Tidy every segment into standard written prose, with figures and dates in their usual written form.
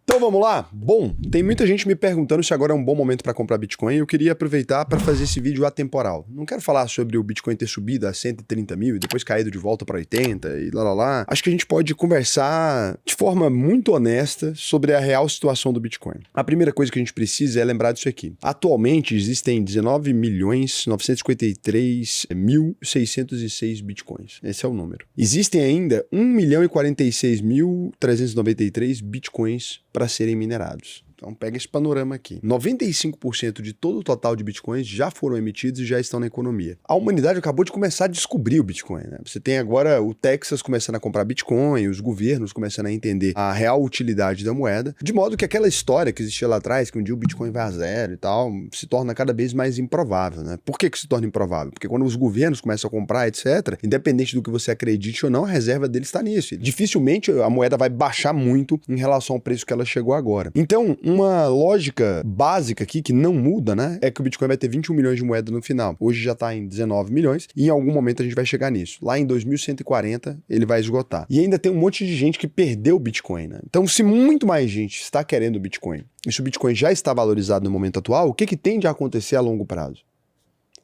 Então vamos lá? Bom, tem muita gente me perguntando se agora é um bom momento para comprar Bitcoin e eu queria aproveitar para fazer esse vídeo atemporal. Não quero falar sobre o Bitcoin ter subido a 130 mil e depois caído de volta para 80 e lá. Acho que a gente pode conversar de forma muito honesta sobre a real situação do Bitcoin. A primeira coisa que a gente precisa é lembrar disso aqui. Atualmente existem 19.953.606 Bitcoins. Esse é o número. Existem ainda 1.046.393 Bitcoins para serem minerados. Então pega esse panorama aqui. 95% de todo o total de bitcoins já foram emitidos e já estão na economia. A humanidade acabou de começar a descobrir o Bitcoin, né? Você tem agora o Texas começando a comprar Bitcoin, os governos começando a entender a real utilidade da moeda, de modo que aquela história que existia lá atrás, que um dia o Bitcoin vai a zero e tal, se torna cada vez mais improvável, né? Por que se torna improvável? Porque quando os governos começam a comprar, etc., independente do que você acredite ou não, a reserva deles está nisso. Dificilmente a moeda vai baixar muito em relação ao preço que ela chegou agora. Então, uma lógica básica aqui, que não muda, né, é que o Bitcoin vai ter 21 milhões de moedas no final. Hoje já está em 19 milhões e em algum momento a gente vai chegar nisso. Lá em 2140 ele vai esgotar. E ainda tem um monte de gente que perdeu o Bitcoin, né? Então, se muito mais gente está querendo o Bitcoin e se o Bitcoin já está valorizado no momento atual, o que tende a acontecer a longo prazo?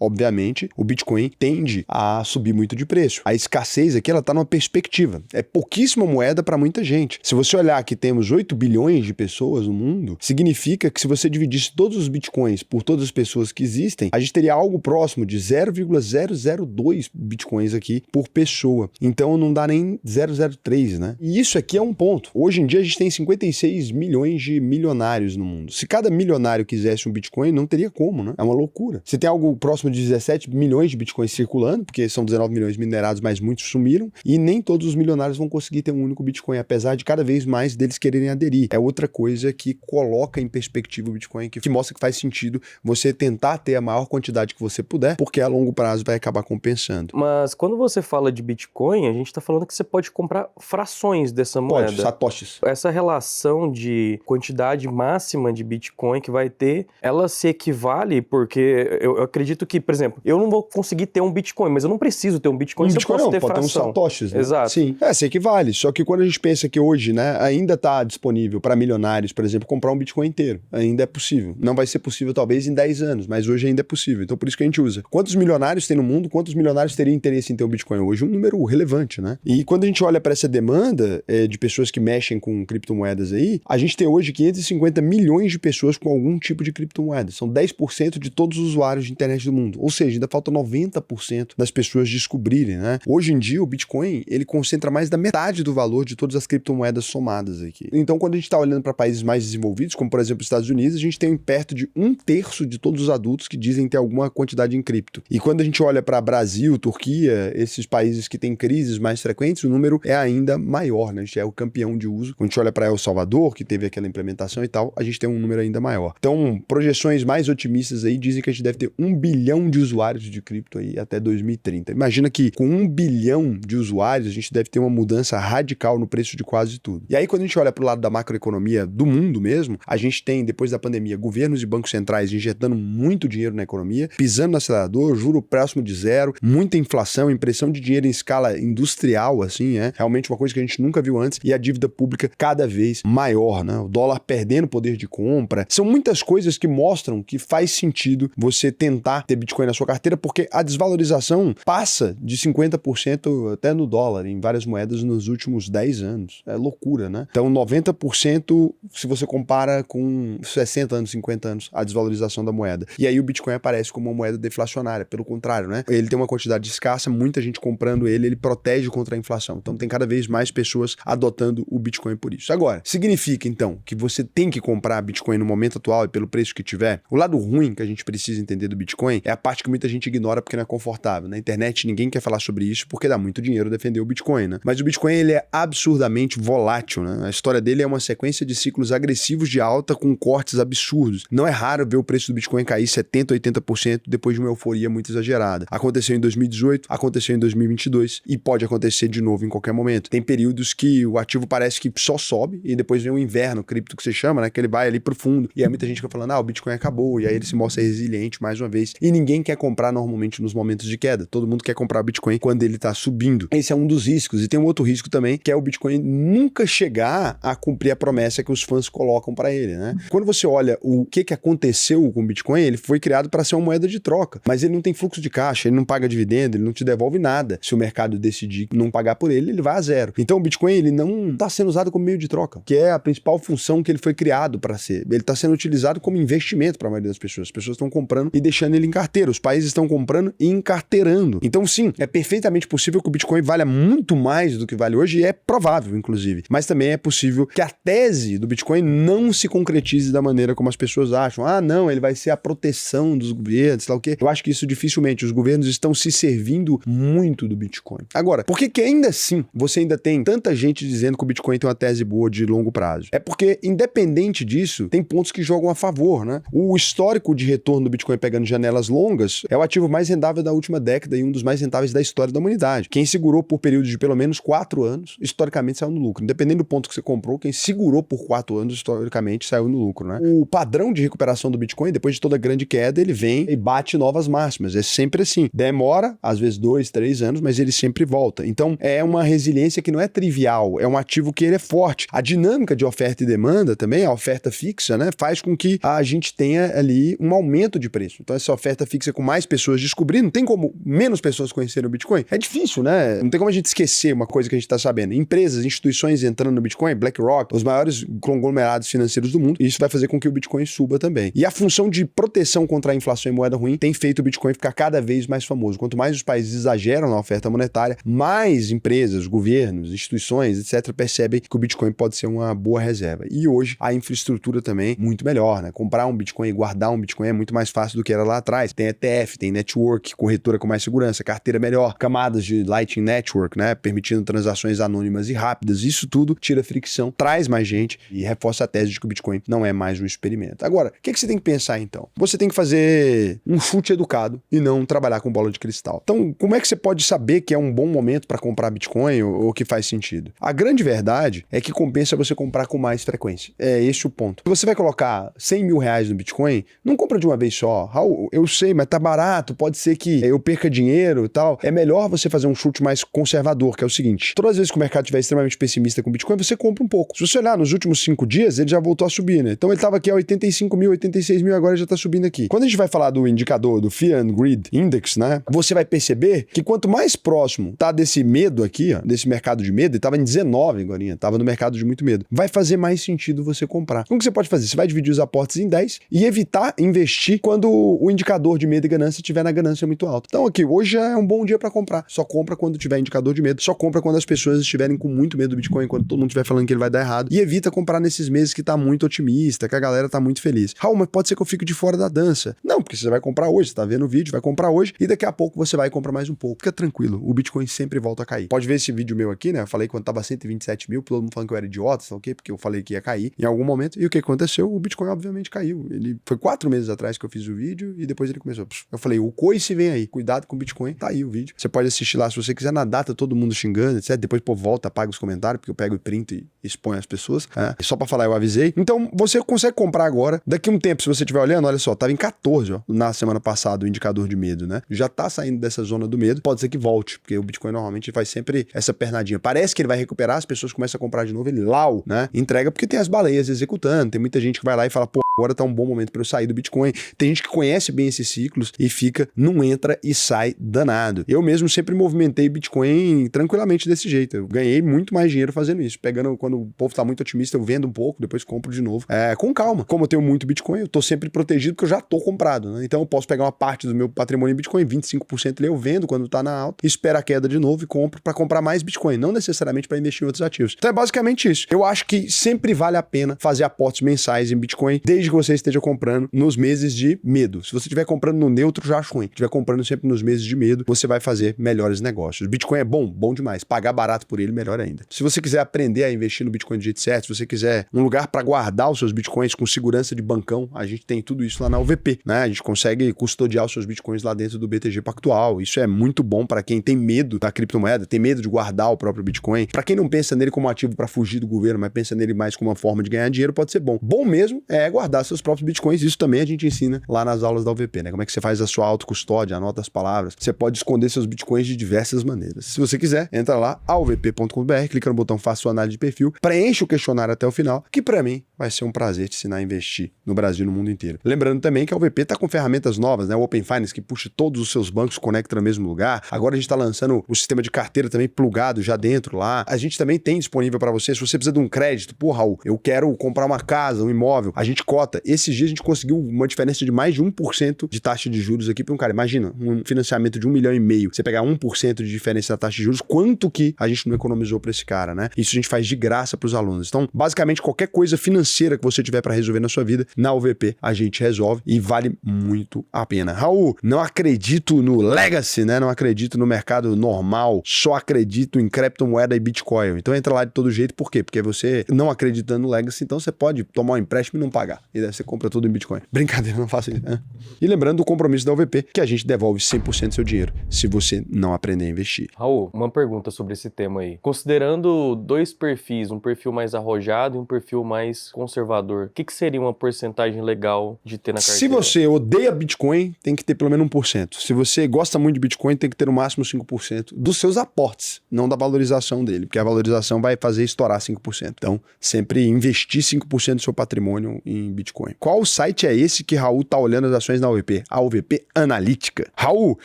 Obviamente, o Bitcoin tende a subir muito de preço. A escassez aqui, ela está numa perspectiva. É pouquíssima moeda para muita gente. Se você olhar que temos 8 bilhões de pessoas no mundo, significa que se você dividisse todos os Bitcoins por todas as pessoas que existem, a gente teria algo próximo de 0,002 Bitcoins aqui por pessoa. Então não dá nem 0,03, né? E isso aqui é um ponto. Hoje em dia a gente tem 56 milhões de milionários no mundo. Se cada milionário quisesse um Bitcoin, não teria como, né? É uma loucura. Você tem algo próximo de 17 milhões de bitcoins circulando, porque são 19 milhões minerados, mas muitos sumiram, e nem todos os milionários vão conseguir ter um único bitcoin, apesar de cada vez mais deles quererem aderir. É outra coisa que coloca em perspectiva o Bitcoin, que mostra que faz sentido você tentar ter a maior quantidade que você puder, porque a longo prazo vai acabar compensando. Mas quando você fala de Bitcoin, a gente está falando que você pode comprar frações dessa moeda. Pode, satoshis. Essa relação de quantidade máxima de Bitcoin que vai ter, ela se equivale, porque eu acredito que, por exemplo, eu não vou conseguir ter um Bitcoin, mas eu não preciso ter um Bitcoin se eu posso ter pode fração. ter uns satoshis, né? Exato. Sim, se equivale. Só que quando a gente pensa que hoje, né, ainda está disponível para milionários, por exemplo, comprar um Bitcoin inteiro, ainda é possível. Não vai ser possível talvez em 10 anos, mas hoje ainda é possível. Então por isso que a gente usa. Quantos milionários tem no mundo? Quantos milionários teriam interesse em ter um Bitcoin hoje? Um número relevante, né? E quando a gente olha para essa demanda de pessoas que mexem com criptomoedas aí, a gente tem hoje 550 milhões de pessoas com algum tipo de criptomoeda. São 10% de todos os usuários de internet do mundo. Ou seja, ainda falta 90% das pessoas descobrirem, né? Hoje em dia, o Bitcoin, ele concentra mais da metade do valor de todas as criptomoedas somadas aqui. Então, quando a gente está olhando para países mais desenvolvidos, como por exemplo os Estados Unidos, a gente tem perto de 1/3 de todos os adultos que dizem ter alguma quantidade em cripto. E quando a gente olha para Brasil, Turquia, esses países que têm crises mais frequentes, o número é ainda maior, né? A gente é o campeão de uso. Quando a gente olha para El Salvador, que teve aquela implementação e tal, a gente tem um número ainda maior. Então, projeções mais otimistas aí dizem que a gente deve ter 1 bilhão de usuários de cripto aí até 2030. Imagina que com 1 bilhão de usuários, a gente deve ter uma mudança radical no preço de quase tudo. E aí, quando a gente olha para o lado da macroeconomia do mundo mesmo, a gente tem, depois da pandemia, governos e bancos centrais injetando muito dinheiro na economia, pisando no acelerador, juro próximo de zero, muita inflação, impressão de dinheiro em escala industrial, assim, realmente uma coisa que a gente nunca viu antes, e a dívida pública cada vez maior, né? O dólar perdendo poder de compra. São muitas coisas que mostram que faz sentido você tentar ter Bitcoin na sua carteira, porque a desvalorização passa de 50% até no dólar, em várias moedas nos últimos 10 anos. É loucura, né? Então, 90% se você compara com 60 anos, 50 anos, a desvalorização da moeda. E aí o Bitcoin aparece como uma moeda deflacionária, pelo contrário, né? Ele tem uma quantidade escassa, muita gente comprando ele protege contra a inflação. Então, tem cada vez mais pessoas adotando o Bitcoin por isso. Agora, significa, então, que você tem que comprar Bitcoin no momento atual e pelo preço que tiver? O lado ruim que a gente precisa entender do Bitcoin é a parte que muita gente ignora porque não é confortável. Na internet ninguém quer falar sobre isso porque dá muito dinheiro defender o Bitcoin, né? Mas o Bitcoin, ele é absurdamente volátil, né? A história dele é uma sequência de ciclos agressivos de alta com cortes absurdos. Não é raro ver o preço do Bitcoin cair 70%, 80% depois de uma euforia muito exagerada. Aconteceu em 2018, aconteceu em 2022 e pode acontecer de novo em qualquer momento. Tem períodos que o ativo parece que só sobe e depois vem o inverno cripto que você chama, né? Que ele vai ali pro fundo e aí muita gente fica falando, o Bitcoin acabou, e aí ele se mostra resiliente mais uma vez. E ninguém quer comprar normalmente nos momentos de queda. Todo mundo quer comprar o Bitcoin quando ele tá subindo. Esse é um dos riscos. E tem um outro risco também, que é o Bitcoin nunca chegar a cumprir a promessa que os fãs colocam para ele, né? Quando você olha o que aconteceu com o Bitcoin, ele foi criado para ser uma moeda de troca, mas ele não tem fluxo de caixa, ele não paga dividendo, ele não te devolve nada. Se o mercado decidir não pagar por ele, ele vai a zero. Então o Bitcoin, ele não está sendo usado como meio de troca, que é a principal função que ele foi criado para ser. Ele está sendo utilizado como investimento para a maioria das pessoas. As pessoas estão comprando e deixando ele em carteira. Os países estão comprando e encarteirando. Então sim, é perfeitamente possível que o Bitcoin valha muito mais do que vale hoje, e é provável, inclusive. Mas também é possível que a tese do Bitcoin não se concretize da maneira como as pessoas acham. Ah, não, ele vai ser a proteção dos governos, sei lá o quê. Eu acho que isso dificilmente. Os governos estão se servindo muito do Bitcoin. Agora, por que ainda assim você ainda tem tanta gente dizendo que o Bitcoin tem uma tese boa de longo prazo? É porque, independente disso, tem pontos que jogam a favor, né? O histórico de retorno do Bitcoin pegando janelas longas é o ativo mais rentável da última década e um dos mais rentáveis da história da humanidade. Quem segurou por períodos de pelo menos 4 anos, historicamente saiu no lucro. Independente do ponto que você comprou, quem segurou por 4 anos, historicamente, saiu no lucro, né? O padrão de recuperação do Bitcoin, depois de toda grande queda, ele vem e bate novas máximas. É sempre assim. Demora, às vezes 2, 3 anos, mas ele sempre volta. Então, é uma resiliência que não é trivial, é um ativo que ele é forte. A dinâmica de oferta e demanda também, a oferta fixa, né, faz com que a gente tenha ali um aumento de preço. Então, essa oferta fixa com mais pessoas descobrindo, não tem como menos pessoas conhecerem o Bitcoin? É difícil, né? Não tem como a gente esquecer uma coisa que a gente está sabendo. Empresas, instituições entrando no Bitcoin, BlackRock, os maiores conglomerados financeiros do mundo, e isso vai fazer com que o Bitcoin suba também. E a função de proteção contra a inflação e moeda ruim tem feito o Bitcoin ficar cada vez mais famoso. Quanto mais os países exageram na oferta monetária, mais empresas, governos, instituições, etc., percebem que o Bitcoin pode ser uma boa reserva. E hoje, a infraestrutura também muito melhor, né? Comprar um Bitcoin e guardar um Bitcoin é muito mais fácil do que era lá atrás. Tem ETF, tem network, corretora com mais segurança, carteira melhor, camadas de Lightning Network, né? Permitindo transações anônimas e rápidas. Isso tudo tira fricção, traz mais gente e reforça a tese de que o Bitcoin não é mais um experimento. Agora, o que você tem que pensar então? Você tem que fazer um chute educado e não trabalhar com bola de cristal. Então, como é que você pode saber que é um bom momento para comprar Bitcoin ou que faz sentido? A grande verdade é que compensa você comprar com mais frequência. É esse o ponto. Se você vai colocar 100 mil reais no Bitcoin, não compra de uma vez só. Raul, eu sei, mas tá barato, pode ser que eu perca dinheiro e tal. É melhor você fazer um chute mais conservador, que é o seguinte: todas as vezes que o mercado estiver extremamente pessimista com o Bitcoin, você compra um pouco. Se você olhar nos últimos 5 dias, ele já voltou a subir, né? Então ele estava aqui a 85 mil, 86 mil, agora já está subindo aqui. Quando a gente vai falar do indicador, do Fear and Greed Index, né? Você vai perceber que quanto mais próximo tá desse medo aqui, ó, desse mercado de medo, ele tava em 19 agora, tava no mercado de muito medo, vai fazer mais sentido você comprar. Como que você pode fazer? Você vai dividir os aportes em 10 e evitar investir quando o indicador de medo e ganância estiver na ganância muito alta. Então aqui, hoje é um bom dia para comprar. Só compra quando tiver indicador de medo, só compra quando as pessoas estiverem com muito medo do Bitcoin, quando todo mundo estiver falando que ele vai dar errado, e evita comprar nesses meses que tá muito otimista, que a galera tá muito feliz. Raul, mas pode ser que eu fique de fora da dança. Não, porque você vai comprar hoje, você tá vendo o vídeo, vai comprar hoje e daqui a pouco você vai comprar mais um pouco. Fica tranquilo, o Bitcoin sempre volta a cair. Pode ver esse vídeo meu aqui, né? Eu falei quando tava 127 mil, todo mundo falando que eu era idiota, sabe o quê? Porque eu falei que ia cair em algum momento. E o que aconteceu? O Bitcoin obviamente caiu. Ele foi 4 meses atrás que eu fiz o vídeo e depois ele começou. Eu falei, o coice vem aí, cuidado com o Bitcoin. Tá aí o vídeo. Você pode assistir lá se você quiser na data, todo mundo xingando, etc. Depois, pô, volta, apaga os comentários, porque eu pego e printo e exponho as pessoas. Só pra falar, eu avisei. Então, você consegue comprar agora. Daqui a um tempo, se você estiver olhando, olha só, tava em 14, ó, na semana passada, o indicador de medo, né? Já tá saindo dessa zona do medo. Pode ser que volte, porque o Bitcoin normalmente faz sempre essa pernadinha. Parece que ele vai recuperar, as pessoas começam a comprar de novo, ele lau, né? Entrega porque tem as baleias executando. Tem muita gente que vai lá e fala, pô, agora tá um bom momento para eu sair do Bitcoin. Tem gente que conhece bem esses ciclos e fica, não entra e sai danado. Eu mesmo sempre movimentei Bitcoin tranquilamente desse jeito. Eu ganhei muito mais dinheiro fazendo isso. Pegando, quando o povo tá muito otimista, eu vendo um pouco, depois compro de novo. Com calma. Como eu tenho muito Bitcoin, eu tô sempre protegido porque eu já tô comprado, né? Então eu posso pegar uma parte do meu patrimônio em Bitcoin, 25% ali eu vendo quando tá na alta, espero a queda de novo e compro para comprar mais Bitcoin, não necessariamente para investir em outros ativos. Então é basicamente isso. Eu acho que sempre vale a pena fazer aportes mensais em Bitcoin, desde que você esteja comprando nos meses de medo. Se você estiver comprando no neutro, já acho ruim. Se estiver comprando sempre nos meses de medo, você vai fazer melhores negócios. Bitcoin é bom? Bom demais. Pagar barato por ele, melhor ainda. Se você quiser aprender a investir no Bitcoin do jeito certo, se você quiser um lugar para guardar os seus Bitcoins com segurança de bancão, a gente tem tudo isso lá na UVP, né? A gente consegue custodiar os seus Bitcoins lá dentro do BTG Pactual. Isso é muito bom para quem tem medo da criptomoeda, tem medo de guardar o próprio Bitcoin. Para quem não pensa nele como ativo para fugir do governo, mas pensa nele mais como uma forma de ganhar dinheiro, pode ser bom. Bom mesmo é guardar guardar seus próprios bitcoins. Isso também a gente ensina lá nas aulas da UVP, né? Como é que você faz a sua autocustódia, anota as palavras. Você pode esconder seus bitcoins de diversas maneiras. Se você quiser, entra lá, auvp.com.br, clica no botão Faça sua análise de perfil, preenche o questionário até o final, que para mim vai ser um prazer te ensinar a investir no Brasil e no mundo inteiro. Lembrando também que a UVP tá com ferramentas novas, né? O Open Finance, que puxa todos os seus bancos, conecta no mesmo lugar. Agora a gente tá lançando o sistema de carteira também plugado já dentro lá. A gente também tem disponível para você, se você precisa de um crédito, pô, Raul, eu quero comprar uma casa, um imóvel, a gente cota. Esses dias a gente conseguiu uma diferença de mais de 1% de taxa de juros aqui para um cara. Imagina, um financiamento de 1,5 milhão, você pegar 1% de diferença da taxa de juros, quanto que a gente não economizou para esse cara, né? Isso a gente faz de graça para os alunos. Então, basicamente, qualquer coisa financeira que você tiver para resolver na sua vida, na UVP a gente resolve e vale muito a pena. Raul, não acredito no Legacy, né? Não acredito no mercado normal, só acredito em criptomoeda e Bitcoin. Então entra lá de todo jeito, por quê? Porque você não acreditando no Legacy, então você pode tomar um empréstimo e não pagar. E daí você compra tudo em Bitcoin. Brincadeira, não faça isso, né? E lembrando do compromisso da UVP, que a gente devolve 100% do seu dinheiro se você não aprender a investir. Raul, uma pergunta sobre esse tema aí. Considerando dois perfis, um perfil mais arrojado e um perfil mais conservador, o que seria uma porcentagem legal de ter na carteira? Se você odeia Bitcoin, tem que ter pelo menos 1%. Se você gosta muito de Bitcoin, tem que ter no máximo 5% dos seus aportes, não da valorização dele, porque a valorização vai fazer estourar 5%. Então, sempre investir 5% do seu patrimônio em Bitcoin. Qual site é esse que Raul tá olhando as ações na UVP? A UVP Analítica. Raul,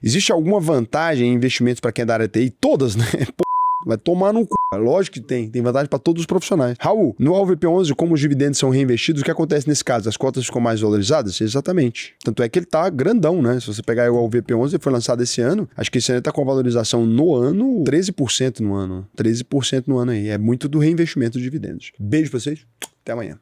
existe alguma vantagem em investimentos para quem é da área TI? Todas, né? Vai tomar no c... Lógico que tem vantagem para todos os profissionais. Raul, no AUVP11, como os dividendos são reinvestidos, o que acontece nesse caso? As cotas ficam mais valorizadas? Exatamente. Tanto é que ele tá grandão, né? Se você pegar o AUVP11, ele foi lançado esse ano, acho que esse ano ele tá com a valorização no ano, 13% no ano. 13% no ano aí. É muito do reinvestimento de dividendos. Beijo pra vocês, até amanhã.